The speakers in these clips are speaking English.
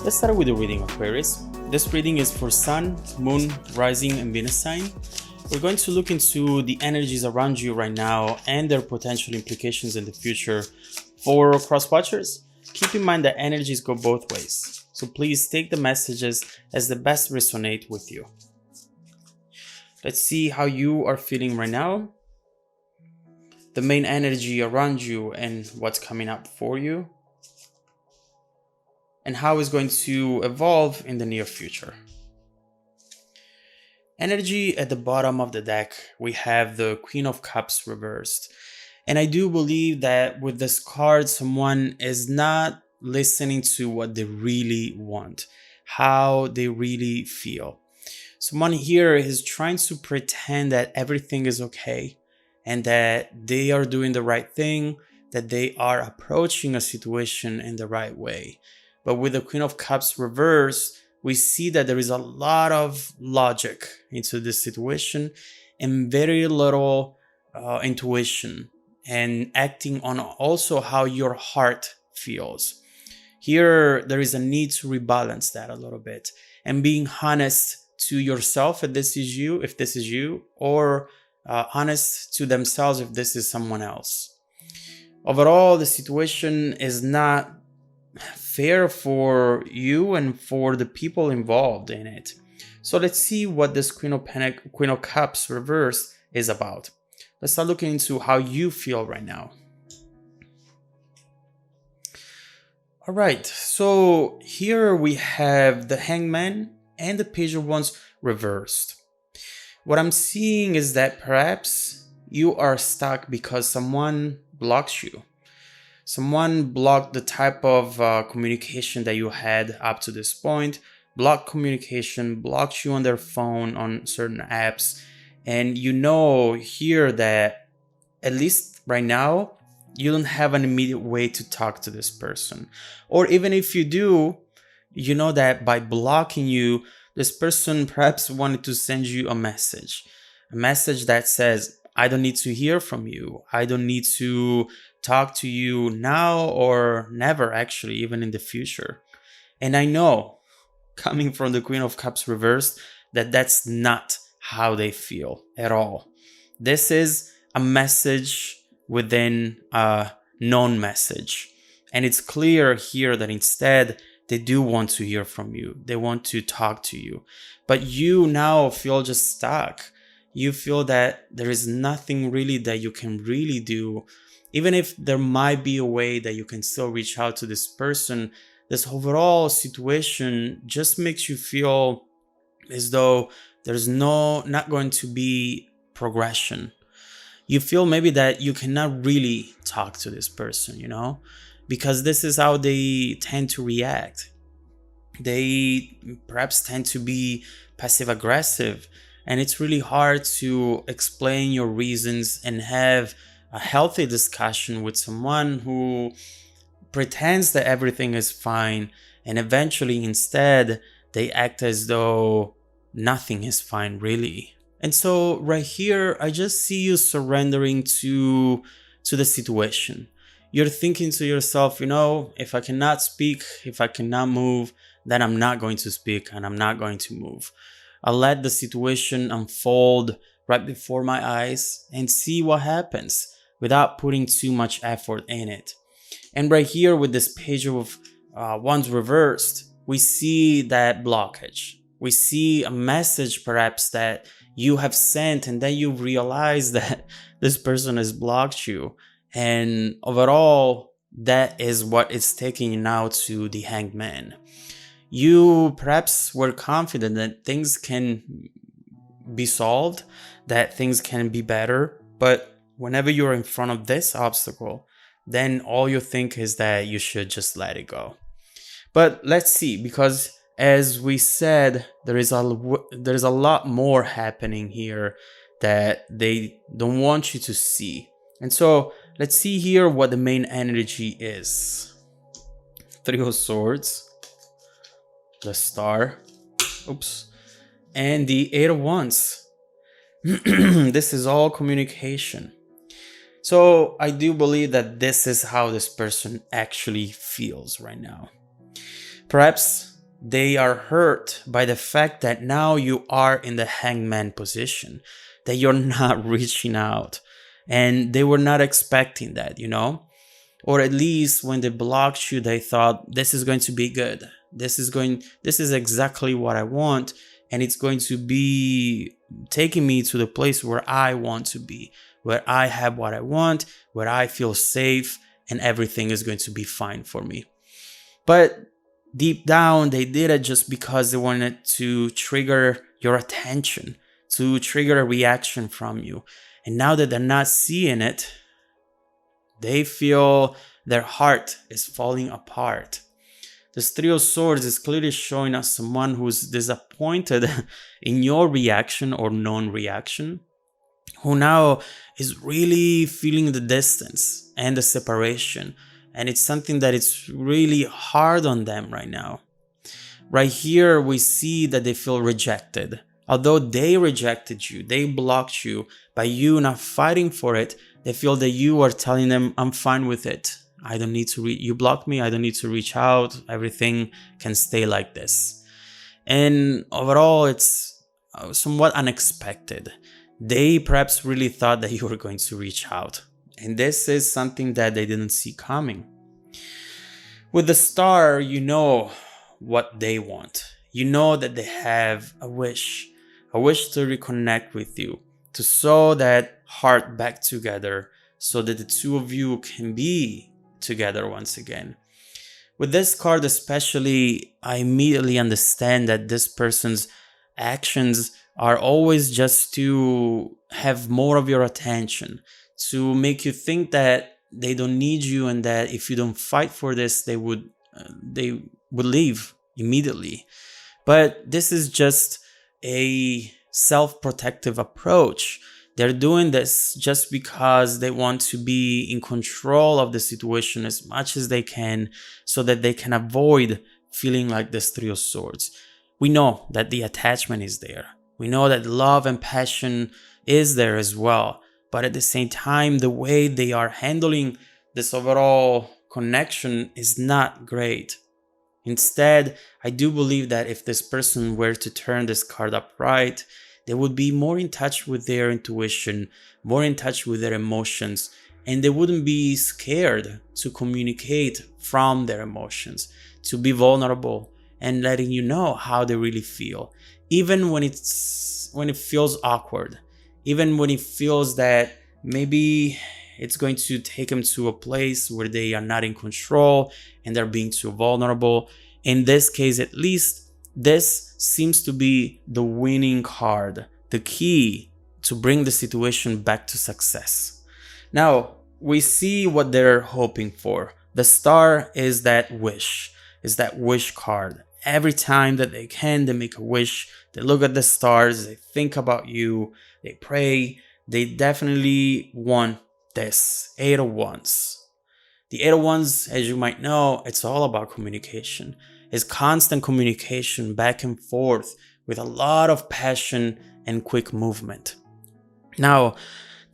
Let's start with the reading, Aquarius. This reading is for Sun, Moon, Rising, and Venus sign. We're going to look into the energies around you right now and their potential implications in the future for cross-watchers. Keep in mind that energies go both ways, so please take the messages as the best resonate with you. Let's see how you are feeling right now, the main energy around you and what's coming up for you, and how it's going to evolve in the near future. Energy at the bottom of the deck, we have the Queen of Cups reversed. And I do believe that with this card, someone is not listening to what they really want, how they really feel. Someone here is trying to pretend that everything is okay and that they are doing the right thing, that they are approaching a situation in the right way. But with the Queen of Cups reversed, we see that there is a lot of logic into this situation and very little intuition and acting on also how your heart feels. Here, there is a need to rebalance that a little bit and being honest to yourself if this is you, or honest to themselves if this is someone else. Overall, the situation is not fair for you and for the people involved in it. So let's see what this Queen of Cups reverse is about. Let's start looking into how you feel right now. All right, so here we have the Hangman and the Page of Wands reversed. What I'm seeing is that perhaps you are stuck because someone blocks you. Someone blocked the type of communication that you had up to this point, blocked communication, blocked you on their phone, on certain apps. And you know here that, at least right now, you don't have an immediate way to talk to this person. Or even if you do, you know that by blocking you, this person perhaps wanted to send you a message that says, I don't need to hear from you. I don't need to talk to you now or never, actually, even in the future. And I know, coming from the Queen of Cups reversed, that that's not how they feel at all. This is a message within a known message. And it's clear here that instead they do want to hear from you. They want to talk to you. But you now feel just stuck. You feel that there is nothing really that you can really do. Even if there might be a way that you can still reach out to this person, this overall situation just makes you feel as though there's not going to be progression. You feel maybe that you cannot really talk to this person, because this is how they tend to react. They perhaps tend to be passive aggressive, and it's really hard to explain your reasons and have a healthy discussion with someone who pretends that everything is fine, and eventually instead they act as though nothing is fine really. And so right here, I just see you surrendering to the situation. You're thinking to yourself, if I cannot speak, if I cannot move, then I'm not going to speak and I'm not going to move. I'll let the situation unfold right before my eyes and see what happens without putting too much effort in it. And right here with this Page of Wands reversed, we see that blockage. We see a message perhaps that you have sent, and then you realize that this person has blocked you. And overall, that is what is taking you now to the Hangman. You perhaps were confident that things can be solved, that things can be better, but whenever you're in front of this obstacle, then all you think is that you should just let it go. But let's see, because as we said, there is a lot more happening here that they don't want you to see. And so let's see here what the main energy is. Three of Swords, the Star, and the Eight of Wands. This is all communication. So I do believe that this is how this person actually feels right now. Perhaps They are hurt by the fact that now you are in the hangman position, that you're not reaching out. And they were not expecting that, Or at least when they blocked you, they thought this is going to be good. This is exactly what I want. And it's going to be taking me to the place where I want to be, where I have what I want, where I feel safe, and everything is going to be fine for me. But deep down, they did it just because they wanted to trigger your attention, to trigger a reaction from you. And now that they're not seeing it, they feel their heart is falling apart. This Three of Swords is clearly showing us someone who's disappointed in your reaction or non-reaction, who now is really feeling the distance and the separation. And it's something that it's really hard on them right now. Right here, we see that they feel rejected. Although they rejected you, they blocked you, by you not fighting for it, they feel that you are telling them, I'm fine with it. I don't need to you blocked me, I don't need to reach out. Everything can stay like this. And overall, it's somewhat unexpected. They perhaps really thought that you were going to reach out. And this is something that they didn't see coming. With the Star, you know what they want. You know that they have a wish to reconnect with you, to sew that heart back together so that the two of you can be together once again. With this card especially, I immediately understand that this person's actions are always just to have more of your attention, to make you think that they don't need you and that if you don't fight for this, they would leave immediately. But this is just a self-protective approach. They're doing this just because they want to be in control of the situation as much as they can so that they can avoid feeling like this Three of Swords. We know that the attachment is there. We know that love and passion is there as well. But at the same time, the way they are handling this overall connection is not great. Instead, I do believe that if this person were to turn this card upright, they would be more in touch with their intuition, more in touch with their emotions, and they wouldn't be scared to communicate from their emotions, to be vulnerable and letting you know how they really feel, even when it feels awkward, even when it feels that maybe it's going to take them to a place where they are not in control and they're being too vulnerable. In this case, at least, this seems to be the winning card, the key to bring the situation back to success. Now, we see what they're hoping for. The Star is that wish card. Every time that they can, they make a wish, they look at the stars, they think about you, they pray, they definitely want this. Eight of Wands. The Eight of Wands, as you might know, it's all about communication. It's constant communication back and forth with a lot of passion and quick movement. Now,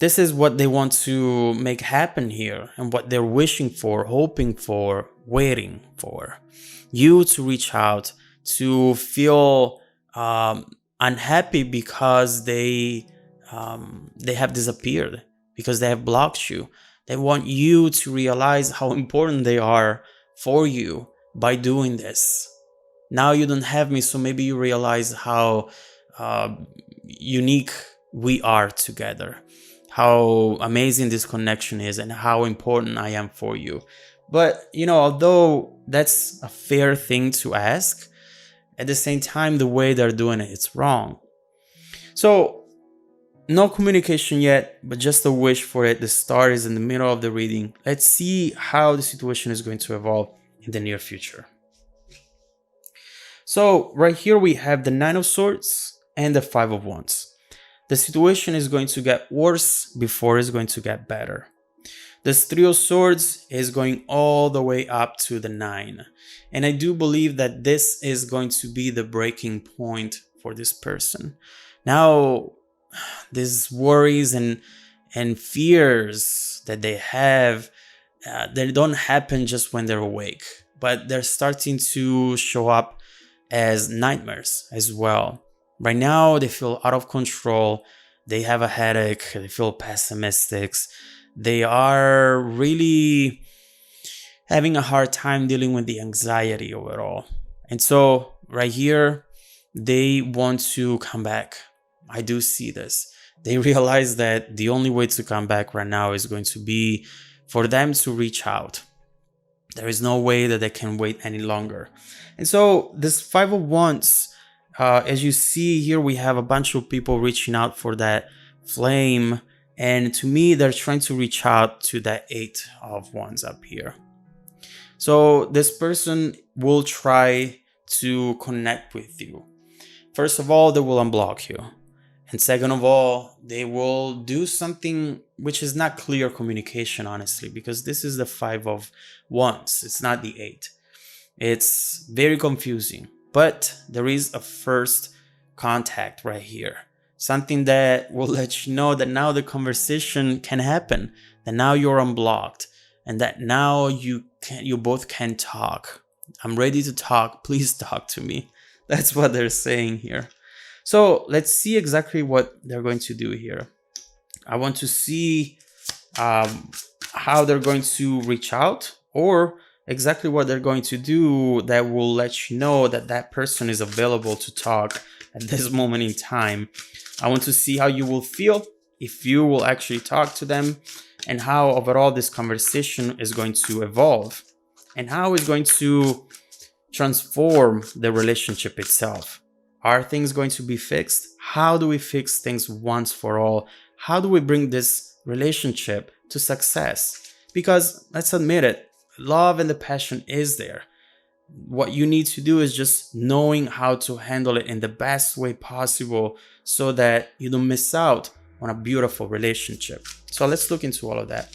this is what they want to make happen here and what they're wishing for, hoping for, waiting for. You to reach out, to feel unhappy because they have disappeared, because they have blocked you. They want you to realize how important they are for you by doing this. Now you don't have me, so maybe you realize how unique we are together, how amazing this connection is, and how important I am for you. But, although that's a fair thing to ask, at the same time, the way they're doing it, it's wrong. So, no communication yet, but just a wish for it. The Star is in the middle of the reading. Let's see how the situation is going to evolve in the near future. So, right here we have the Nine of Swords and the Five of Wands. The situation is going to get worse before it's going to get better. This Three of Swords is going all the way up to the 9. And I do believe that this is going to be the breaking point for this person. Now, these worries and fears that they have, they don't happen just when they're awake, but they're starting to show up as nightmares as well. Right now, they feel out of control. They have a headache. They feel pessimistic. They are really having a hard time dealing with the anxiety overall. And so right here, they want to come back. I do see this. They realize that the only way to come back right now is going to be for them to reach out. There is no way that they can wait any longer. And so this Five of Wands, as you see here, we have a bunch of people reaching out for that flame. And to me, they're trying to reach out to that Eight of Wands up here. So this person will try to connect with you. First of all, they will unblock you. And second of all, they will do something which is not clear communication, honestly, because this is the Five of Wands. It's not the Eight. It's very confusing, but there is a first contact right here. Something that will let you know that now the conversation can happen, that now you're unblocked, and that now you both can talk. I'm ready to talk. Please talk to me. That's what they're saying here. So let's see exactly what they're going to do here. I want to see how they're going to reach out, or exactly what they're going to do that will let you know that that person is available to talk at this moment in time. I want to see how you will feel if you will actually talk to them, and how overall this conversation is going to evolve, and how it's going to transform the relationship itself. Are things going to be fixed? How do we fix things once for all? How do we bring this relationship to success? Because let's admit it, love and the passion is there. What you need to do is just knowing how to handle it in the best way possible so that you don't miss out on a beautiful relationship. So let's look into all of that.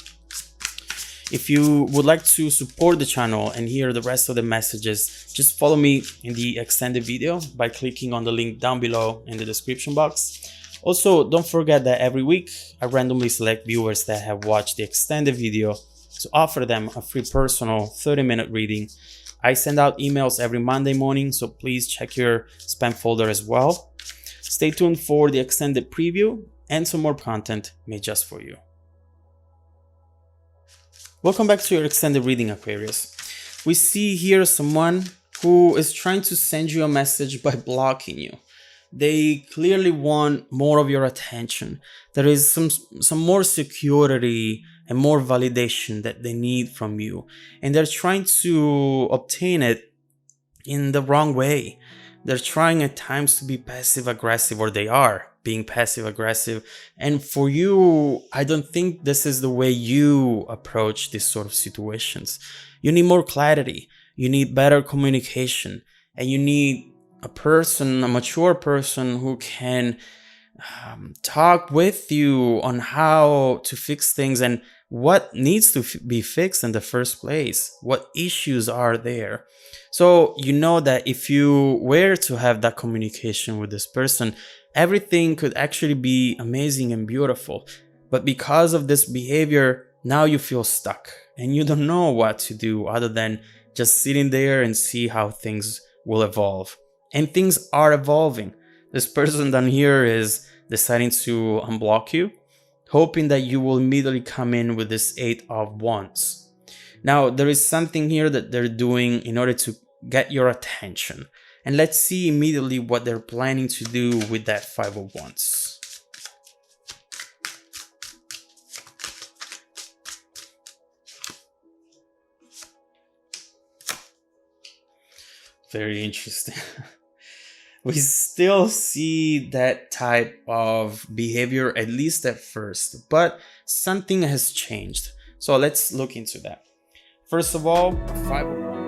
If you would like to support the channel and hear the rest of the messages, just follow me in the extended video by clicking on the link down below in the description box. Also, don't forget that every week I randomly select viewers that have watched the extended video to offer them a free personal 30-minute reading. I send out emails every Monday morning, so please check your spam folder as well. Stay tuned for the extended preview and some more content made just for you. Welcome back to your extended reading, Aquarius. We see here someone who is trying to send you a message by blocking you. They clearly want more of your attention. There is some more security and more validation that they need from you. And they're trying to obtain it in the wrong way. They're trying at times to be passive aggressive, or they are being passive aggressive. And for you, I don't think this is the way you approach these sort of situations. You need more clarity. You need better communication, and you need a person, a mature person who can talk with you on how to fix things and what needs to be fixed in the first place. What issues are there? So you know that if you were to have that communication with this person, everything could actually be amazing and beautiful. But because of this behavior, now you feel stuck and you don't know what to do other than just sitting there and see how things will evolve. And things are evolving. This person down here is deciding to unblock you, hoping that you will immediately come in with this Eight of Wands. Now, there is something here that they're doing in order to get your attention. And let's see immediately what they're planning to do with that Five of Wands. Very interesting. We still see that type of behavior, at least at first, but something has changed. So let's look into that. First of all, Five of Wands.